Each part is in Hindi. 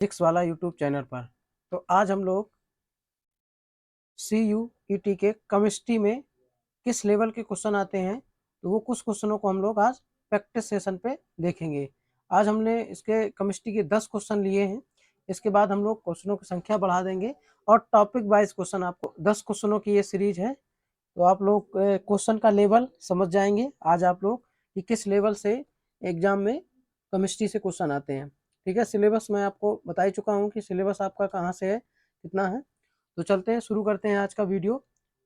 फिजिक्स वाला यूट्यूब चैनल पर। तो आज हम लोग CUET के केमिस्ट्री में किस लेवल के क्वेश्चन आते हैं, तो वो कुछ क्वेश्चनों को हम लोग आज प्रैक्टिस सेशन पे देखेंगे। आज हमने इसके केमिस्ट्री के 10 क्वेश्चन लिए हैं। इसके बाद हम लोग क्वेश्चनों की संख्या बढ़ा देंगे और टॉपिक वाइज क्वेश्चन, आपको 10 क्वेश्चनों की ये सीरीज है। तो आप लोग क्वेश्चन का लेवल समझ जाएंगे आज आप लोग कि किस लेवल से एग्जाम में केमिस्ट्री से क्वेश्चन आते हैं। ठीक है, सिलेबस मैं आपको बता ही चुका हूँ कि सिलेबस आपका कहाँ से है, कितना है। तो चलते हैं, शुरू करते हैं आज का वीडियो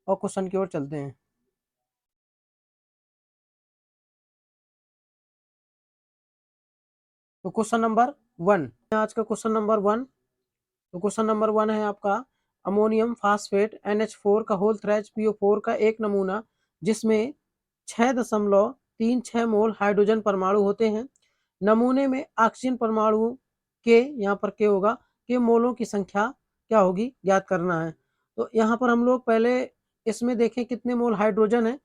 और क्वेश्चन की ओर चलते हैं। तो क्वेश्चन नंबर 1, आज का क्वेश्चन नंबर 1। तो क्वेश्चन नंबर 1 है आपका, अमोनियम फास्फेट NH4 का होल थ्रेच PO4 का एक नमूना जिसमें 6.36 मोल हाइड्रोजन परमाणु होते हैं। नमूने में ऑक्सीजन परमाणु के, यहाँ पर के होगा, के मोलों की संख्या क्या होगी, ज्ञात करना है। तो यहाँ पर हम लोग पहले इसमें देखें कितने मोल हाइड्रोजन है,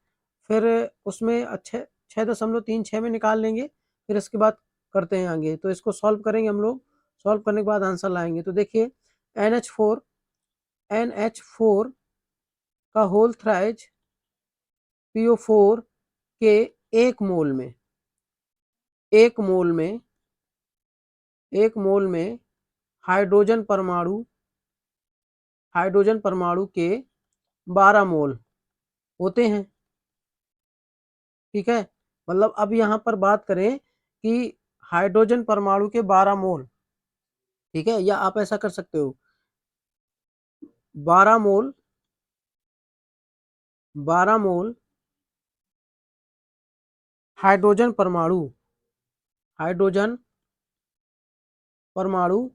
फिर उसमें 6.36 में निकाल लेंगे, फिर इसके बाद करते हैं आगे। तो इसको सॉल्व करेंगे हम लोग, सॉल्व करने के बाद आंसर लाएंगे। तो देखिए NH4 का होल थ्राइज PO4 के एक मोल में हाइड्रोजन परमाणु के 12 मोल होते हैं। ठीक है, मतलब अब यहाँ पर बात करें कि हाइड्रोजन परमाणु के 12 मोल, ठीक है, या आप ऐसा कर सकते हो 12 मोल हाइड्रोजन परमाणु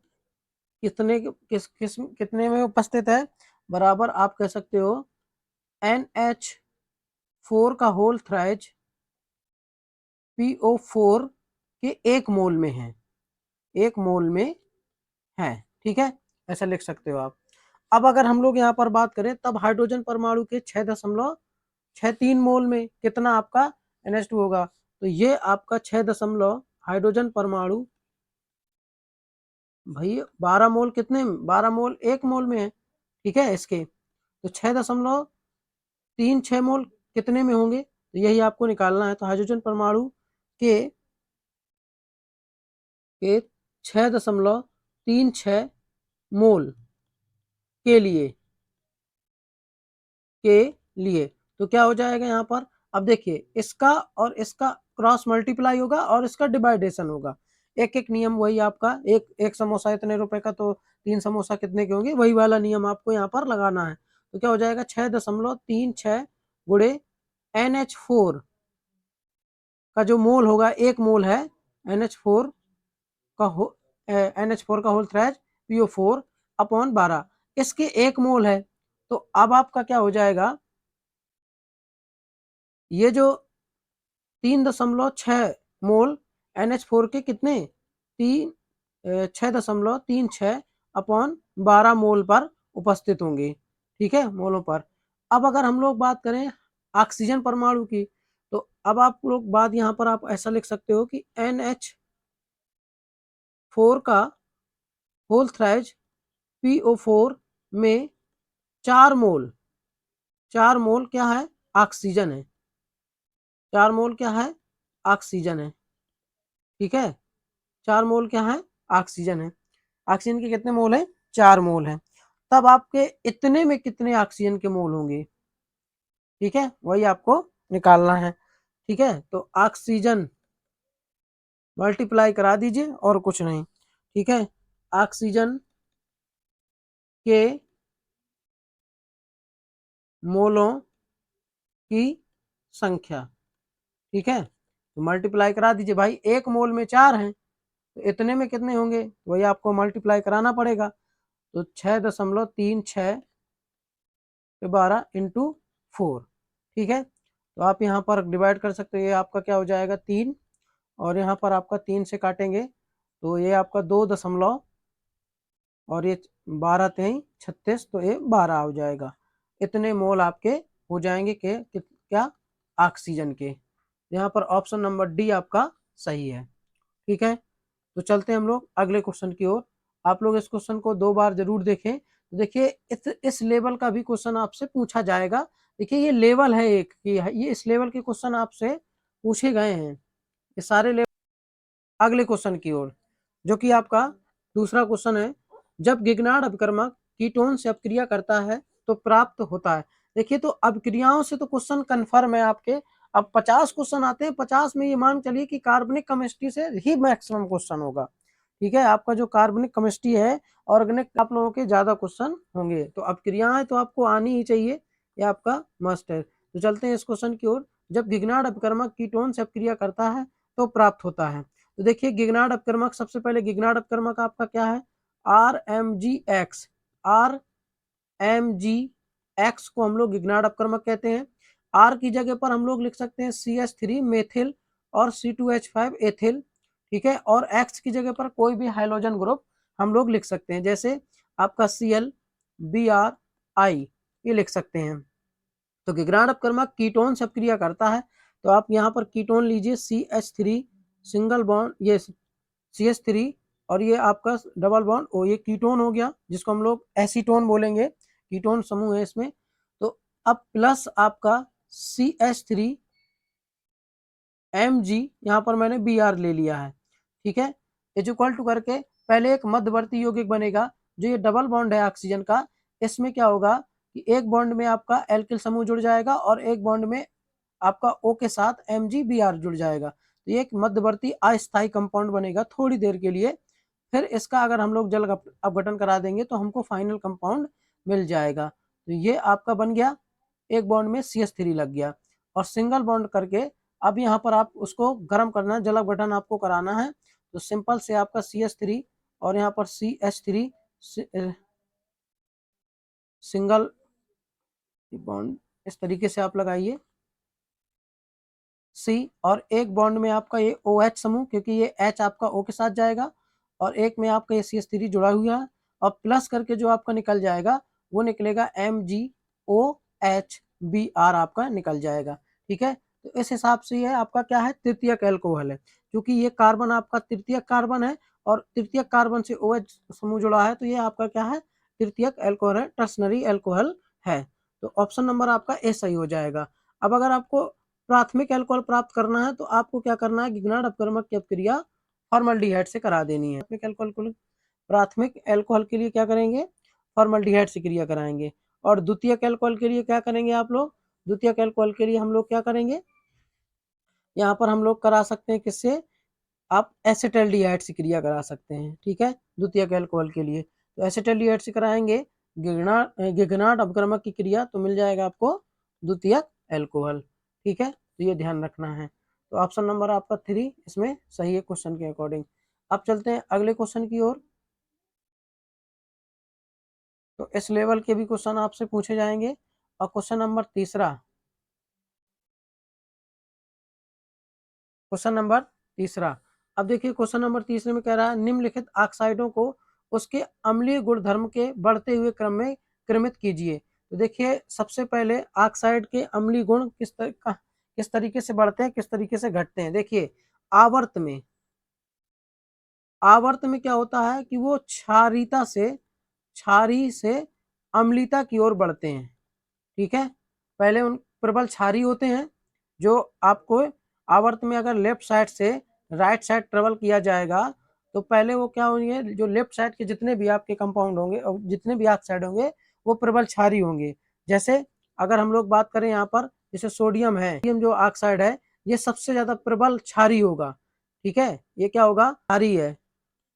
कितने में उपस्थित है, बराबर आप कह सकते हो NH4 का होल थ्राइज PO4 के एक मोल में है, ठीक है, ऐसा लिख सकते हो आप। अब अगर हम लोग यहाँ पर बात करें, तब हाइड्रोजन परमाणु के 6.63 मोल में कितना आपका NH2 होगा। तो ये आपका 6 हाइड्रोजन परमाणु, भाई 12 मोल कितने में, 12 मोल एक मोल में है, ठीक है इसके। तो 6.36 मोल कितने में होंगे, तो यही आपको निकालना है। तो हाइड्रोजन परमाणु के 6.36 मोल के लिए तो क्या हो जाएगा यहाँ पर, अब देखिए इसका और इसका क्रॉस मल्टीप्लाई होगा और इसका डिवाइडेशन होगा। एक एक नियम वही आपका, एक समोसा इतने रुपए का, तो 3 समोसा कितने के होंगे, वही वाला नियम आपको यहाँ पर लगाना है। तो क्या हो जाएगा 6.36 गुणे NH4 का जो मोल होगा, एक मोल है NH4 का होल थ्रेच PO4 अपॉन 12, इसके एक मोल है। तो अब आपका क्या हो जाएगा, ये जो 3.6 मोल NH4 के कितने 6.36 अपॉन 12 मोल पर उपस्थित होंगे, ठीक है, मोलों पर। अब अगर हम लोग बात करें ऑक्सीजन परमाणु की, तो अब आप लोग बात यहाँ पर आप ऐसा लिख सकते हो कि NH4 का होल थ्राइज PO4 में 4 मोल क्या है, ऑक्सीजन है। 4 मोल क्या है, ऑक्सीजन है, ठीक है, 4 मोल क्या है, ऑक्सीजन है। ऑक्सीजन के कितने मोल है, 4 मोल है। तब आपके इतने में कितने ऑक्सीजन के मोल होंगे, ठीक है, वही आपको निकालना है। ठीक है, तो ऑक्सीजन मल्टीप्लाई करा दीजिए और कुछ नहीं, ठीक है। ऑक्सीजन के मोलों की संख्या, ठीक है, तो मल्टीप्लाई करा दीजिए भाई, एक मोल में 4 हैं, तो इतने में कितने होंगे, वही आपको मल्टीप्लाई कराना पड़ेगा। तो 6.36 12 इंटू 4, ठीक है। तो आप यहाँ पर डिवाइड कर सकते हो, ये आपका क्या हो जाएगा 3, और यहाँ पर आपका 3 से काटेंगे तो ये आपका 2 और ये 12 3 36, तो ये 12 हो जाएगा। इतने मोल आपके हो जाएंगे के क्या, ऑक्सीजन के। यहाँ पर ऑप्शन नंबर डी आपका सही है, ठीक है। तो चलते हैं हम लोग अगले क्वेश्चन की ओर आप लोग इस क्वेश्चन को 2 बार जरूर देखें। तो देखिए इस लेवल का भी क्वेश्चन आपसे पूछा जाएगा। देखिए ये लेवल है एक कि ये इस लेवल के क्वेश्चन आपसे पूछे गए हैं, ये सारे लेवल। अगले क्वेश्चन की ओर, जो कि आपका दूसरा क्वेश्चन है, जब गिगनार्ड अपकर्मक कीटोन से अपक्रिया करता है तो प्राप्त होता है। देखिए तो अपक्रियाओं से तो क्वेश्चन कन्फर्म है आपके। अब 50 क्वेश्चन आते हैं, 50 में ये मान चलिए कि कार्बनिक केमिस्ट्री से ही मैक्सिमम क्वेश्चन होगा। ठीक है, आपका जो कार्बनिक केमिस्ट्री है, ऑर्गेनिक आप लोगों के ज्यादा क्वेश्चन होंगे। तो अपक्रियाएं तो आपको आनी ही चाहिए, ये आपका मस्ट है। तो चलते हैं इस क्वेश्चन की ओर, जब गिगनार्ड अपकर्मक कीटोन से अपक्रिया करता है तो प्राप्त होता है। तो देखिए गिगनार्ड अपकर्मक, सबसे पहले गिगनार्ड अपकर्मक आपका क्या है, RMgX। RMgX को हम लोग गिगनार्ड अपकर्मक कहते हैं। R की जगह पर हम लोग लिख सकते हैं CH3 मेथिल और C2H5 एथिल। ठीक है, और X की जगह पर कोई भी हाइड्रोजन ग्रुप हम लोग लिख सकते हैं, जैसे आपका Cl, Br, I, ये लिख सकते हैं। तो गिगनार्ड अपकर्मक कीटोन से अपक्रिया करता है, तो आप यहाँ पर कीटोन लीजिए CH3 सिंगल बॉन्ड, ये CH3 और ये आपका डबल बॉन्ड ओ, ये कीटोन हो गया, जिसको हम लोग एसीटोन बोलेंगे, कीटोन समूह है इसमें। तो अब प्लस आपका CH3 Mg, यहाँ पर मैंने Br ले लिया है। ठीक है, इज इक्वल टू करके पहले एक मध्यवर्ती यौगिक बनेगा, जो ये डबल बॉन्ड है ऑक्सीजन का। इसमें क्या होगा कि एक बॉन्ड में आपका एल्किल समूह जुड़ जाएगा और एक बॉन्ड में आपका O के साथ MgBr जुड़ जाएगा। तो ये एक मध्यवर्ती अस्थायी कंपाउंड बनेगा थोड़ी देर के लिए। फिर इसका अगर हम लोग जल अपघटन करा देंगे तो हमको फाइनल कंपाउंड मिल जाएगा। तो ये आपका बन गया, एक बॉन्ड में CH3 लग गया और सिंगल बॉन्ड करके अब यहाँ पर आप उसको गर्म करना है, जल अपघटन आपको कराना है। तो सिंपल से आपका CH3 और यहाँ पर CH3 सिंगल बॉन्ड इस तरीके से आप लगाइए C, और एक बॉन्ड में आपका ये OH समूह, क्योंकि ये H आपका O के साथ जाएगा, और एक में आपका ये CH3 जुड़ा हुआ है, और प्लस करके जो आपका निकल जाएगा वो निकलेगा MgOHBr आपका निकल जाएगा। ठीक है, तो इस हिसाब से ये आपका क्या है, तृतीयक एल्कोहल है। क्योंकि ये कार्बन आपका तृतीयक कार्बन है और तृतीयक कार्बन से OH समूह जुड़ा है, तो ये आपका क्या है, तृतीयक एल्कोहल है, टर्सनरी एल्कोहल है। तो ऑप्शन नंबर आपका ए सही हो जाएगा। अब अगर आपको प्राथमिक एल्कोहल प्राप्त करना है तो आपको क्या करना है, गिगनार्ड अपकर्मक की अपक्रिया फॉर्मल्डिहाइड से करा देनी है। प्राथमिक एल्कोहल के लिए क्या करेंगे, फॉर्मल्डिहाइड से क्रिया कराएंगे। और द्वितीयक एल्कोहल के लिए क्या करेंगे आप लोग, द्वितीयक एल्कोहल के लिए हम लोग क्या करेंगे, यहाँ पर हम लोग करा सकते हैं किससे, आप एसिटल्डिहाइड से क्रिया करा सकते हैं। ठीक है, द्वितीयक एल्कोहल के लिए तो एसिटल्डिहाइड से कराएंगे गिगनार्ड अपकर्मक की क्रिया, तो मिल जाएगा आपको द्वितीयक एल्कोहल। ठीक है, तो ये ध्यान रखना है। तो ऑप्शन नंबर आपका 3 इसमें सही है क्वेश्चन के अकॉर्डिंग। अब चलते हैं अगले क्वेश्चन की ओर। तो इस लेवल के भी क्वेश्चन आपसे पूछे जाएंगे। और क्वेश्चन नंबर तीसरा, क्वेश्चन नंबर तीसरा, अब देखिए क्वेश्चन नंबर तीसरे में कह रहा है, निम्नलिखित ऑक्साइडों को उसके अम्लीय गुणधर्म के बढ़ते हुए क्रम में क्रमित कीजिए। तो देखिए सबसे पहले ऑक्साइड के अम्लीय गुण किस तरीके से बढ़ते हैं, किस तरीके से घटते हैं। देखिए आवर्त में क्या होता है कि वो क्षारी से अम्लीता की ओर बढ़ते हैं। ठीक है, पहले उन प्रबल क्षारी होते हैं, जो आपको आवर्त में अगर लेफ्ट साइड से राइट साइड ट्रेवल किया जाएगा तो पहले वो क्या होंगे, जो लेफ्ट साइड के जितने भी आपके कंपाउंड होंगे और जितने भी ऑक्साइड होंगे वो प्रबल क्षारी होंगे। जैसे अगर हम लोग बात करें यहाँ पर, जैसे सोडियम है, सोडियम जो ऑक्साइड है ये सबसे ज्यादा प्रबल क्षारी होगा। ठीक है, ये क्या होगा, क्षारी है।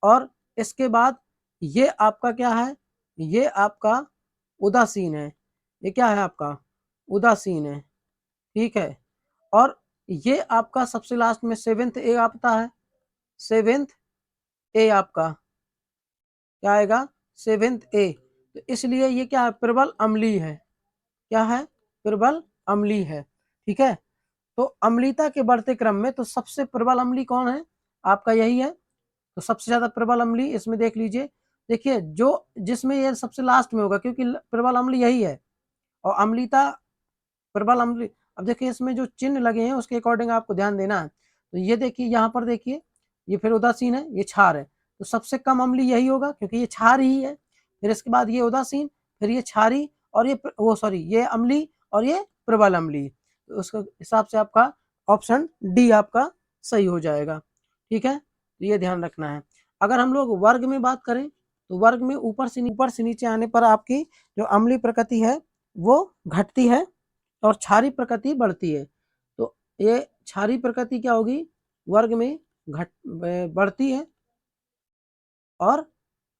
और इसके बाद ये आपका क्या है, ये आपका उदासीन है, ये क्या है आपका उदासीन है। ठीक है, और ये आपका सबसे लास्ट में सेवेंथ ए आता है, सेवेंथ ए आपका क्या आएगा, सेवेंथ ए। तो इसलिए ये क्या है, प्रबल अम्लीय है, क्या है, प्रबल अम्लीय है। ठीक है, तो अम्लीयता के बढ़ते क्रम में तो सबसे प्रबल अम्लीय कौन है, आपका यही है। तो सबसे ज्यादा प्रबल अम्लीय इसमें देख लीजिए, देखिए जो जिसमें ये सबसे लास्ट में होगा, क्योंकि प्रबल अम्लीय यही है और अम्लीयता प्रबल अम्लीय। अब देखिए इसमें जो चिन्ह लगे हैं उसके अकॉर्डिंग आपको ध्यान देना है। तो ये देखिए यहाँ पर देखिए, ये फिर उदासीन है, ये क्षार है। तो सबसे कम अम्लीय यही होगा क्योंकि ये क्षार ही है। फिर इसके बाद ये उदासीन, फिर ये क्षारी और ये वो सॉरी ये अम्लीय और ये प्रबल अम्लीय। तो उसके हिसाब से आपका ऑप्शन डी आपका सही हो जाएगा। ठीक है, तो ये ध्यान रखना है। अगर हम लोग वर्ग में बात करें तो वर्ग में ऊपर से नीचे आने पर आपकी जो अम्लीय प्रकृति है वो घटती है और क्षारीय प्रकृति बढ़ती है। तो ये क्षारीय प्रकृति क्या होगी, वर्ग में घट बढ़ती है और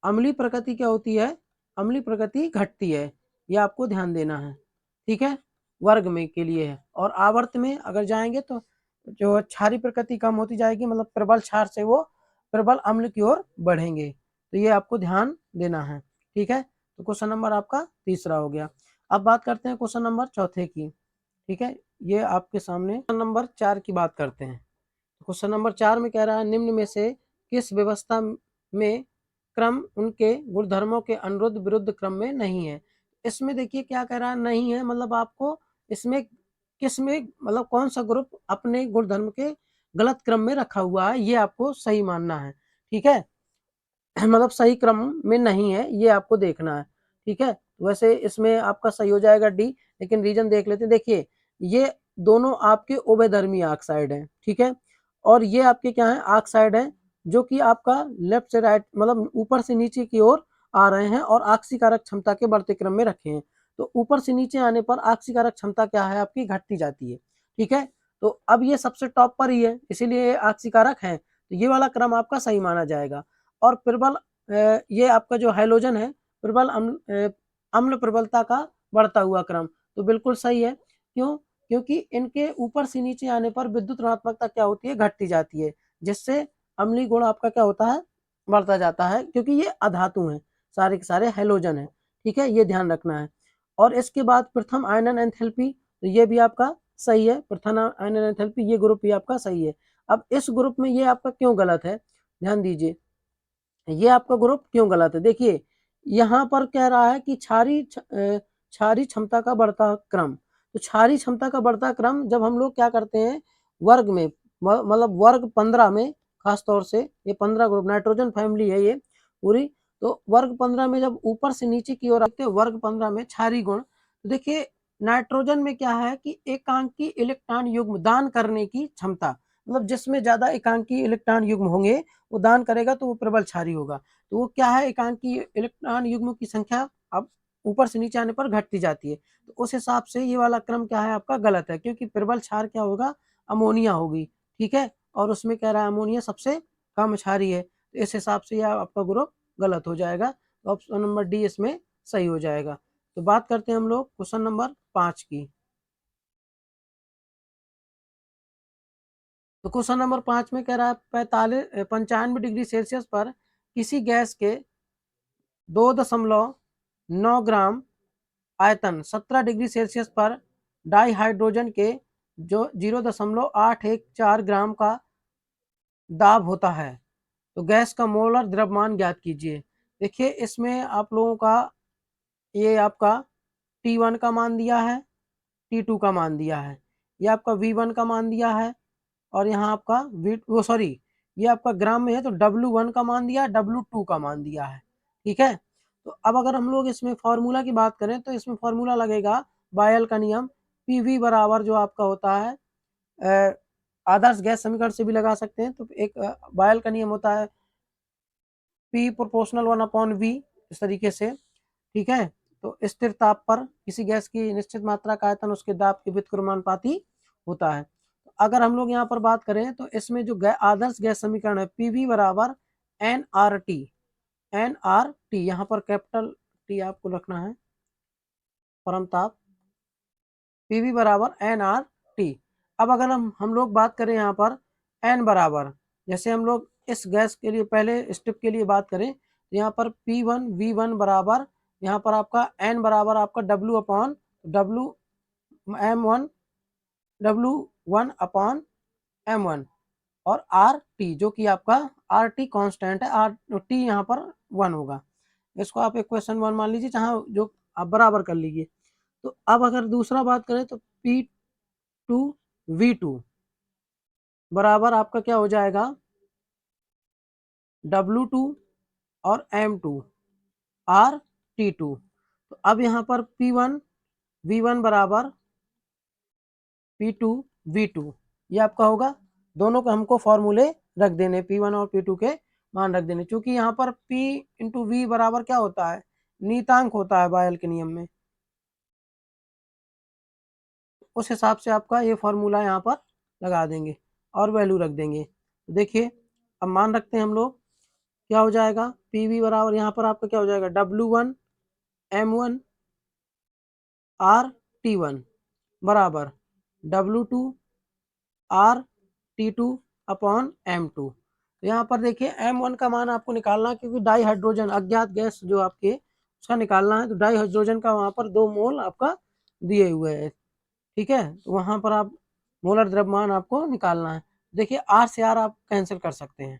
अम्लीय प्रकृति क्या होती है, अम्लीय प्रकृति घटती है। ये आपको ध्यान देना है। ठीक है, वर्ग में के लिए है। और आवर्त में अगर जाएंगे तो जो क्षारीय प्रकृति कम होती जाएगी, मतलब प्रबल क्षार से वो प्रबल अम्ल की ओर बढ़ेंगे। तो ये आपको ध्यान देना है। ठीक है, तो क्वेश्चन नंबर आपका तीसरा हो गया। अब बात करते हैं क्वेश्चन नंबर चौथे की। ठीक है, ये आपके सामने क्वेश्चन नंबर 4 की बात करते हैं। क्वेश्चन नंबर 4 में कह रहा है निम्न में से किस व्यवस्था में क्रम उनके गुणधर्मों के अनुरुद्ध विरुद्ध क्रम में नहीं है। इसमें देखिए क्या कह रहा है, नहीं है मतलब आपको इसमें किस में मतलब कौन सा ग्रुप अपने गुणधर्म के गलत क्रम में रखा हुआ है, ये आपको सही मानना है। ठीक है, मतलब सही क्रम में नहीं है, ये आपको देखना है। ठीक है, वैसे इसमें आपका सही हो जाएगा डी, लेकिन रीजन देख लेते हैं। देखिए ये दोनों आपके उभयधर्मी ऑक्साइड हैं। ठीक है, और ये आपके क्या है, ऑक्साइड है जो कि आपका लेफ्ट से राइट मतलब ऊपर से नीचे की ओर आ रहे हैं और ऑक्सीकारक क्षमता के बढ़ते क्रम में रखे हैं। तो ऊपर से नीचे आने पर ऑक्सीकारक क्षमता क्या है आपकी, घटती जाती है। ठीक है, तो अब ये सबसे टॉप पर ही है इसीलिए ये ऑक्सीकारक है, तो ये वाला क्रम आपका सही माना जाएगा। और प्रबल ये आपका जो हाइड्रोजन है प्रबल अम्ल प्रबलता का बढ़ता हुआ क्रम, तो बिल्कुल सही है। क्यों, क्योंकि इनके ऊपर से नीचे आने पर विद्युत ऋणात्मकता क्या होती है, घटती जाती है, जिससे अम्लीय गुण आपका क्या होता है, बढ़ता जाता है, क्योंकि ये अधातु हैं, सारे के सारे हैलोजन है। ठीक है, ये ध्यान रखना है। और इसके बाद प्रथम आयनन एंथैल्पी, तो ये भी आपका सही है, प्रथम आयनन एंथैल्पी ये ग्रुप भी आपका सही है। अब इस ग्रुप में ये आपका क्यों गलत है, ध्यान दीजिए, ये आपका ग्रुप क्यों गलत है। देखिए यहाँ पर कह रहा है कि क्षारीय क्षमता का बढ़ता क्रम, तो क्षारीय क्षमता का बढ़ता क्रम जब हम लोग क्या करते हैं वर्ग में, मतलब वर्ग 15 में, खासतौर से ये 15 ग्रुप नाइट्रोजन फैमिली है ये पूरी, तो वर्ग 15 में जब ऊपर से नीचे की ओर आते हैं वर्ग 15 में क्षारीय गुण, तो देखिए नाइट्रोजन में क्या है कि एकांकी इलेक्ट्रॉन युग्म दान करने की क्षमता, मतलब जिसमें ज्यादा एकांकी इलेक्ट्रॉन युग्म होंगे वो दान करेगा तो वो प्रबल क्षारीय होगा। तो वो क्या है, एकांकी इलेक्ट्रॉन युग्म की संख्या अब ऊपर से नीचे आने पर घटती जाती है। तो उस हिसाब से ये वाला क्रम क्या है आपका गलत है, क्योंकि प्रबल क्षार क्या होगा, अमोनिया होगी। ठीक है, और उसमें कह रहा है अमोनिया सबसे कम क्षारीय है, तो इस हिसाब से यह आपका ग्रुप गलत हो जाएगा। तो ऑप्शन नंबर डी इसमें सही हो जाएगा। तो बात करते हैं हम लोग क्वेश्चन नंबर 5 की। तो क्वेश्चन नंबर 5 में कह रहा है 95 डिग्री सेल्सियस पर किसी गैस के 2.9 ग्राम आयतन 17 डिग्री सेल्सियस पर डाईहाइड्रोजन के जो 0.814 ग्राम का दाब होता है, तो गैस का मोलर द्रव्यमान ज्ञात कीजिए। देखिए इसमें आप लोगों का ये आपका T1 का मान दिया है, T2 का मान दिया है, ये आपका V1 का मान दिया है, और यहाँ आपका वो सॉरी ये आपका ग्राम में है तो W1 का मान दिया, W2 का मान दिया है। ठीक है, तो अब अगर हम लोग इसमें फॉर्मूला की बात करें तो इसमें फॉर्मूला लगेगा बायल का नियम, PV बराबर जो आपका होता है आदर्श गैस समीकरण से भी लगा सकते हैं। तो एक बायल का नियम होता है P प्रोपोर्शनल 1/V, इस तरीके से। ठीक है, तो स्थिर ताप पर किसी गैस की निश्चित मात्रा का आयतन उसके दाब के व्युत्क्रमानुपाती होता है। तो अगर हम लोग यहाँ पर बात करें तो इसमें जो आदर्श गैस समीकरण है पीवी बराबर NRT, NRT यहाँ पर कैपिटल टी आपको रखना है, परम ताप, पीवी बराबर NRT। अब अगर हम लोग बात करें यहाँ पर N बराबर, जैसे हम लोग इस गैस के लिए पहले स्टेप के लिए बात करें तो यहाँ पर P1 V1 बराबर, यहाँ पर आपका N बराबर आपका W M1 W1 upon M1 और RT जो कि आपका RT कांस्टेंट है, RT यहाँ पर 1 होगा। इसको आप इक्वेशन 1 मान लीजिए, जहाँ जो आप बराबर कर लीजिए। तो अब अगर दूसरा बात करें तो P2 V2 बराबर आपका क्या हो जाएगा, W2 और M2 R T2। तो अब यहाँ पर P1 V1 बराबर P2 V2, ये आपका होगा। दोनों को हमको फॉर्मूले रख देने, P1 और P2 के मान रख देने, क्योंकि यहाँ पर P इंटू V बराबर क्या होता है, नीतांक होता है बायल के नियम में। उस हिसाब से आपका ये फॉर्मूला यहाँ पर लगा देंगे और वैल्यू रख देंगे। तो देखिए अब मान रखते हैं हम लोग, क्या हो जाएगा, पी वी बराबर यहाँ पर आपका क्या हो जाएगा, W1 M1 R T1 बराबर W2 R T2 upon M2। तो यहाँ पर देखिए M1 का मान आपको निकालना है, क्योंकि डाई हाइड्रोजन अज्ञात गैस जो आपके उसका निकालना है। तो डाई हाइड्रोजन का वहाँ पर 2 मोल आपका दिए हुए हैं, ठीक है। तो वहाँ पर आप मोलर द्रव्यमान आपको निकालना है। देखिए R से R आप कैंसिल कर सकते हैं,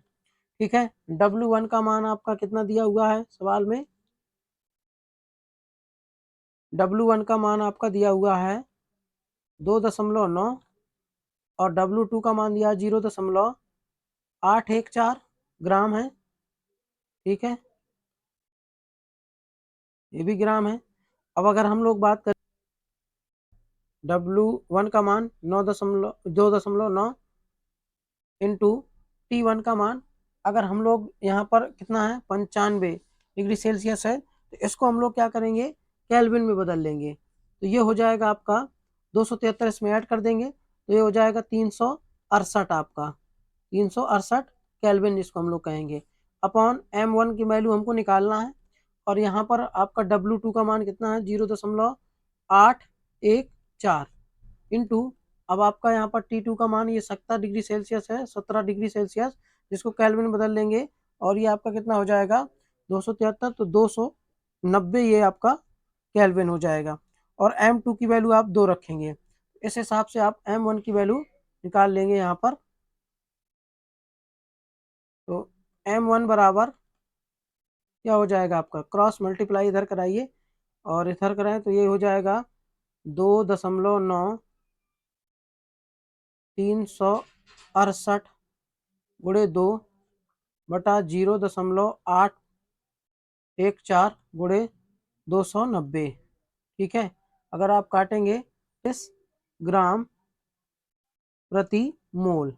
ठीक है। W1 का मान आपका कितना दिया हुआ है सवाल में, W1 का मान आपका दिया हुआ है 2.9 और W2 का मान दिया 0.814 ग्राम है, ठीक है, ये भी ग्राम है। अब अगर हम लोग बात करें W1 का मान 2.9 इंटू T1 का मान, अगर हम लोग यहाँ पर कितना है 95 डिग्री सेल्सियस है, तो इसको हम लोग क्या करेंगे, केल्विन में बदल लेंगे। तो ये हो जाएगा आपका 273, इसमें ऐड कर देंगे तो ये हो जाएगा 368 आपका, 368 केल्विन जिसको हम लोग कहेंगे, अपॉन M1 की वैल्यू हमको निकालना है। और यहाँ पर आपका W2 का मान कितना है 0.814 इंटू, अब आपका यहाँ पर T2 का मान ये 70 डिग्री सेल्सियस है, 17 डिग्री सेल्सियस, जिसको केल्विन में बदल लेंगे और ये आपका कितना हो जाएगा 273, तो 290 ये आपका केल्विन हो जाएगा। और M2 की वैल्यू आप 2 रखेंगे, इस हिसाब से आप M1 की वैल्यू निकाल लेंगे यहाँ पर। तो M1 बराबर क्या हो जाएगा आपका, क्रॉस मल्टीप्लाई इधर कराइए और इधर कराएं तो ये हो जाएगा 2.9368 गुणे 2 बटा 0.814 गुणे 290, ठीक है। अगर आप काटेंगे इस ग्राम प्रति मोल,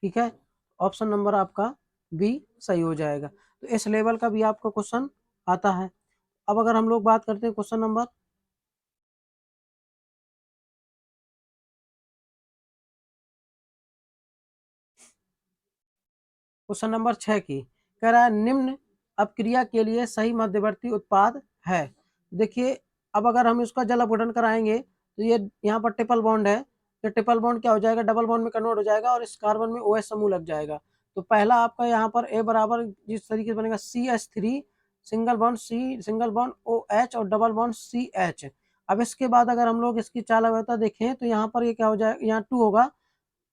ठीक है, ऑप्शन नंबर आपका बी सही हो जाएगा। तो इस लेवल का भी आपका क्वेश्चन आता है। अब अगर हम लोग बात करते हैं क्वेश्चन नंबर 6 की, कह रहा है निम्न अपक्रिया के लिए सही मध्यवर्ती उत्पाद है। देखिए अब अगर हम इसका जल अपघटन कराएंगे तो ये यहाँ पर ट्रिपल बॉन्ड है, तो ट्रिपल बॉन्ड क्या हो जाएगा, डबल बॉन्ड में कन्वर्ट हो जाएगा और इस कार्बन में OH समूह लग जाएगा। तो पहला आपका यहाँ पर A बराबर जिस तरीके से बनेगा CH3 single bond C single bond OH और डबल बॉन्ड CH। अब इसके बाद अगर हम लोग इसकी चालकता देखें तो यहाँ पर ये क्या हो जाएगा, यहाँ 2 होगा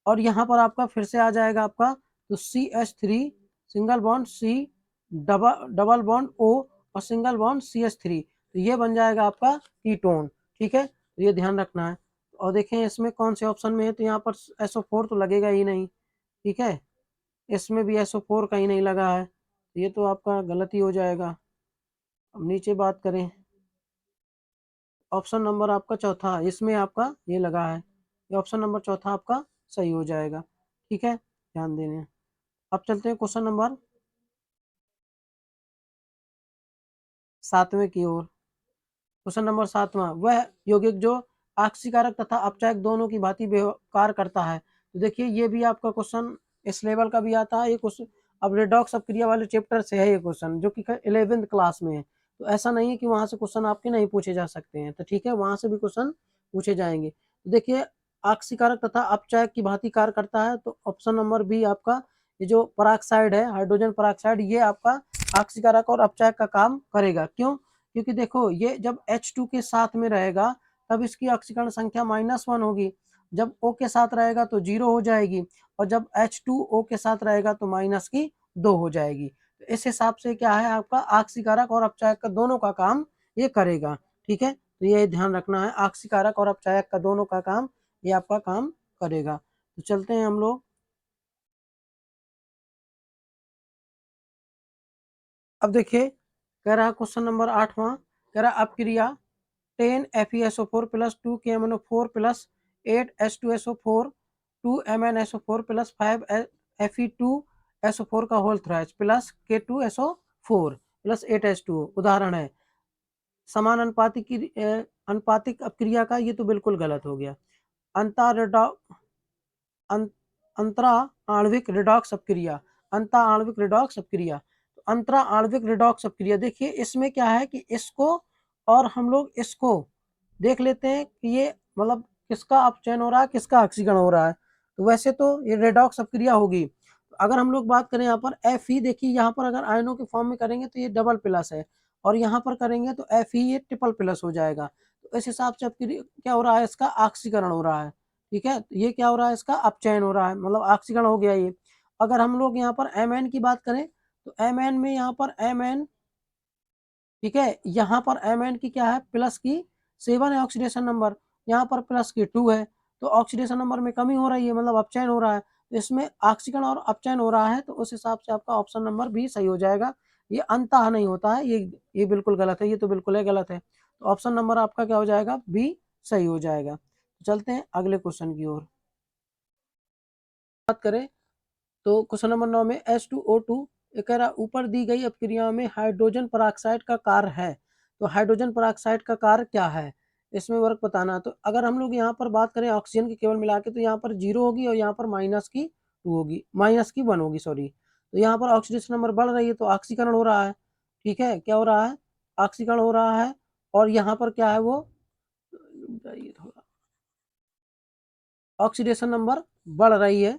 और यहाँ पर आपका फिर से आ जाएगा आपका, तो CH3 single bond C double bond O और सिंगल बॉन्ड CH3, तो ये बन जाएगा आपका कीटोन, ठीक है। तो ये ध्यान रखना है। और देखें इसमें कौन से ऑप्शन में है, तो यहाँ पर SO4 तो लगेगा ही नहीं, ठीक है, इसमें भी SO4 कहीं नहीं लगा है, ये तो आपका गलत ही हो जाएगा। अब नीचे बात करें, ऑप्शन नंबर आपका चौथा, इसमें आपका ये लगा है, ये ऑप्शन नंबर चौथा आपका सही हो जाएगा, ठीक है, ध्यान देने। अब चलते हैं क्वेश्चन नंबर 7वें की ओर। क्वेश्चन नंबर 7वां, वह यौगिक जो ऑक्सीकारक तथा अपचायक दोनों की भांति व्यवहार करता है। तो देखिए ये भी आपका क्वेश्चन इस लेवल का भी आता है, ये क्वेश्चन अब रेडॉक्स अपक्रिया वाले चैप्टर से है ये क्वेश्चन, जो कि 11th क्लास में है। तो ऐसा नहीं है कि वहां से क्वेश्चन आपके नहीं पूछे जा सकते हैं, तो ठीक है, वहां से भी क्वेश्चन पूछे जाएंगे। तो देखिए ऑक्सीकारक तथा अपचायक की भांति कार्य करता है, तो ऑप्शन नंबर बी आपका, ये जो पराक्साइड है हाइड्रोजन पराक्साइड, ये आपका ऑक्सीकारक और अपचायक का काम करेगा। क्यों, क्योंकि देखो ये जब H2 के साथ में रहेगा तब इसकी ऑक्सीकरण संख्या -1 होगी, जब O के साथ रहेगा तो 0 हो जाएगी, और जब H2O के साथ रहेगा तो -2 हो जाएगी। तो इस हिसाब से क्या है, आपका ऑक्सीकारक और अपचायक का दोनों का काम ये करेगा, ठीक है। तो ये ध्यान रखना है, ऑक्सीकारक और अपचायक का दोनों का काम ये आपका काम करेगा। तो चलते हैं हम लोग अब देखिए कह रहा है क्वेश्चन नंबर 8वां, कह रहा अपक्रिया 10 FeSO4 plus 2 KMnO4 plus 8 H2SO4 2 MnSO4 plus 5 Fe2SO4 का whole thrice plus K2SO4 plus 8H2O उदाहरण है। समान अनुपातिक अपक्रिया का, ये तो बिल्कुल गलत हो गया। अंतरा आणविक रिडॉक्स अपक्रिया, अंतरा आणविक रिडॉक्स अपक्रिया, अंतरा आणविक रिडॉक्स अपक्रिया देखिए इसमें क्या है कि इसको और हम लोग इसको देख लेते हैं कि ये मतलब किसका अपचयन हो रहा है, किसका ऑक्सीकरण हो रहा है। तो वैसे तो ये रिडॉक्स अपक्रिया होगी। अगर हम लोग बात करें यहाँ पर Fe, देखिए यहाँ पर अगर आयनों के फॉर्म में करेंगे तो ये डबल प्लस है, और यहाँ पर करेंगे तो Fe ये ट्रिपल प्लस हो जाएगा। तो इस हिसाब से क्या हो रहा है, इसका ऑक्सीकरण हो रहा है। ठीक है, तो ये क्या हो रहा है, इसका अपचयन हो रहा है, मतलब ऑक्सीकरण हो गया ये। अगर हम लोग यहाँ पर Mn की बात करें तो Mn में यहाँ पर Mn, ठीक है, यहाँ पर Mn की क्या है, प्लस की 7 है ऑक्सीडेशन नंबर, यहाँ पर प्लस की 2 है, तो ऑक्सीडेशन नंबर में कमी हो रही है, मतलब अपचयन हो रहा है। तो इसमें ऑक्सीकरण और अपचयन हो रहा है, तो उस हिसाब से आपका ऑप्शन नंबर भी सही हो जाएगा। ये अंतः नहीं होता है, ये बिल्कुल गलत है, ये तो बिल्कुल है गलत है। तो ऑप्शन नंबर आपका क्या हो जाएगा, बी सही हो जाएगा। चलते हैं अगले क्वेश्चन की ओर। बात करें तो क्वेश्चन नंबर 9 में H2O2 कह रहा ऊपर दी गई अपक्रिया में हाइड्रोजन पेरोक्साइड का कार्य है, तो हाइड्रोजन पेरोक्साइड का कार्य क्या है, इसमें वर्क बताना। तो अगर हम लोग यहाँ पर बात करें ऑक्सीजन की केवल मिला के, तो यहाँ पर 0 होगी और यहाँ पर -2 होगी, -1 होगी सॉरी। तो यहाँ पर ऑक्सीडेशन नंबर बढ़ रही है तो ऑक्सीकरण हो रहा है। ठीक है, क्या हो रहा है, ऑक्सीकरण हो रहा है। और यहाँ पर क्या है, वो थोड़ा ऑक्सीडेशन नंबर बढ़ रही है,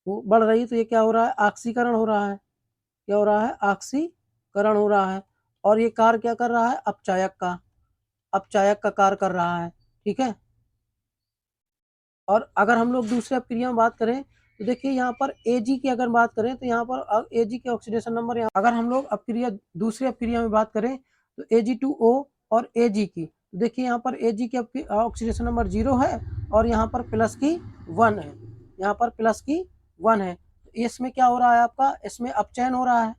वो बढ़ रही है, तो ये क्या हो रहा है, ऑक्सीकरण हो रहा है। क्या हो रहा है, ऑक्सीकरण हो रहा है। और ये कार्य क्या कर रहा है, अपचायक का कार्य कर रहा है। ठीक है, और अगर हम लोग दूसरे अपक्रिया में बात करें तो देखिए यहाँ पर Ag की अगर बात करें तो यहाँ पर Ag के ऑक्सीडेशन नंबर, यहाँ अगर हम लोग अपक्रिया दूसरे अपक्रिया में बात करें तो Ag2O और Ag की, तो देखिए यहाँ पर Ag की ऑक्सीडेशन नंबर 0 है और यहाँ पर प्लस की 1 है, यहाँ पर प्लस की 1 है। इसमें क्या हो रहा है आपका, इसमें अपचयन हो रहा है,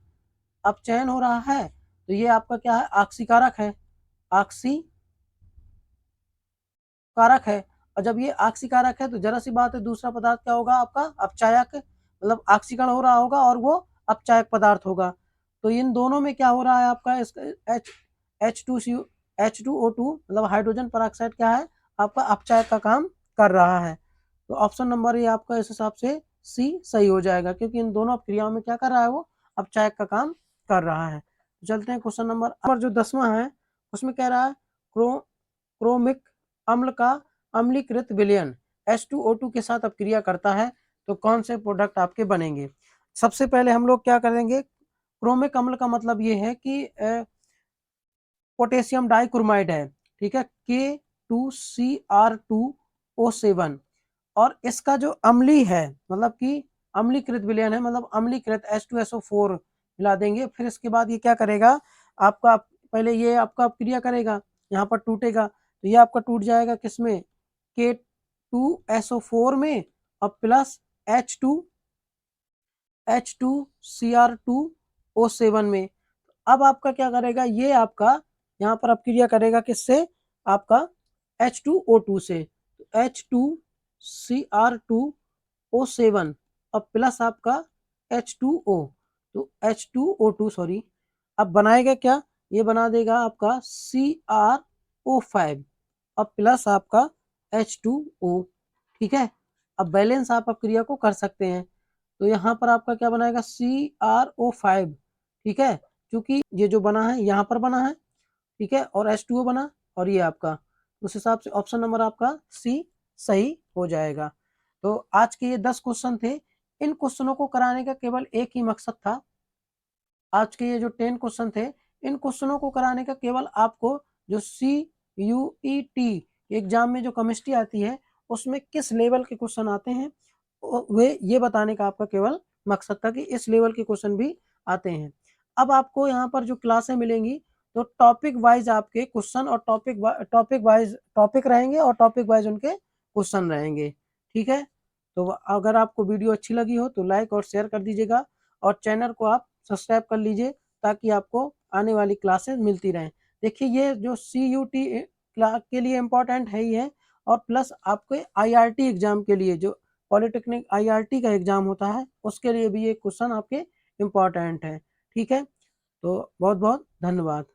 अपचयन हो रहा है। तो ये आपका क्या है, ऑक्सीकारक है, ऑक्सीकारक है। और जब ये ऑक्सीकारक है तो जरा सी बात है, दूसरा पदार्थ क्या होगा आपका, अपचायक, मतलब ऑक्सीकरण हो रहा होगा और वो अपचायक पदार्थ होगा। तो इन दोनों में क्या हो रहा है आपका, H2O2 मतलब हाइड्रोजन पेरोक्साइड क्या है आपका, अपचायक का काम कर रहा है। तो ऑप्शन नंबर ये आपका इस हिसाब से सी सही हो जाएगा, क्योंकि इन दोनों क्रियाओं में क्या कर रहा है, वो अपचायक का काम कर रहा है। तो चलते हैं क्वेश्चन नंबर जो 10वां है, उसमें कह रहा है क्रोमिक अम्ल का अम्लीकृत विलयन H2O2 के साथ अपक्रिया करता है, तो कौन से प्रोडक्ट आपके बनेंगे। सबसे पहले हम लोग क्या करेंगे, क्रोमिक अम्ल का मतलब ये है कि पोटेशियम डाइक्रोमाइड है। ठीक है, K2Cr2O7, और इसका जो अम्ली है मतलब कि अम्लीकृत विलयन है, मतलब अम्लीकृत H2SO4 मिला देंगे। फिर इसके बाद ये क्या करेगा आपका, पहले ये आपका अपक्रिया करेगा, यहाँ पर टूटेगा, तो ये आपका टूट जाएगा किसमें, K2SO4 में, और प्लस H2Cr2O7 में। अब आपका क्या करेगा, ये आपका यहाँ पर अपक्रिया करेगा किससे, आपका H2O2 से, H2Cr2O7 और प्लस आपका H2O, तो H2O2 सॉरी, अब बनाएगा क्या, ये बना देगा आपका CrO5 और प्लस आपका H2O। ठीक है, अब बैलेंस आप अपक्रिया को कर सकते हैं। तो यहाँ पर आपका क्या बनाएगा, CrO5। ठीक है, क्योंकि ये जो बना है यहाँ पर बना है, ठीक है, और H2O बना, और ये आपका, उस हिसाब से ऑप्शन नंबर आपका सी सही हो जाएगा। तो आज के ये 10 क्वेश्चन थे, इन क्वेश्चनों को कराने का केवल एक ही मकसद था। आज के ये जो 10 क्वेश्चन थे, इन क्वेश्चनों को कराने का केवल आपको जो CUET एग्जाम में जो केमिस्ट्री आती है उसमें किस लेवल के क्वेश्चन आते हैं, वे ये बताने का आपका केवल मकसद था कि इस लेवल के क्वेश्चन भी आते हैं। अब आपको यहाँ पर जो क्लासें मिलेंगी तो टॉपिक वाइज आपके क्वेश्चन और टॉपिक वाइज टॉपिक रहेंगे और टॉपिक वाइज उनके क्वेश्चन रहेंगे। ठीक है, तो अगर आपको वीडियो अच्छी लगी हो तो लाइक और शेयर कर दीजिएगा, और चैनल को आप सब्सक्राइब कर लीजिए ताकि आपको आने वाली क्लासेस मिलती रहें। देखिए ये जो CUT के लिए इम्पोर्टेंट है ही है, और प्लस आपके IRT एग्जाम के लिए, जो पॉलिटेक्निक IRT का एग्जाम होता है, उसके लिए भी ये क्वेश्चन आपके इम्पोर्टेंट है। ठीक है, तो बहुत बहुत धन्यवाद।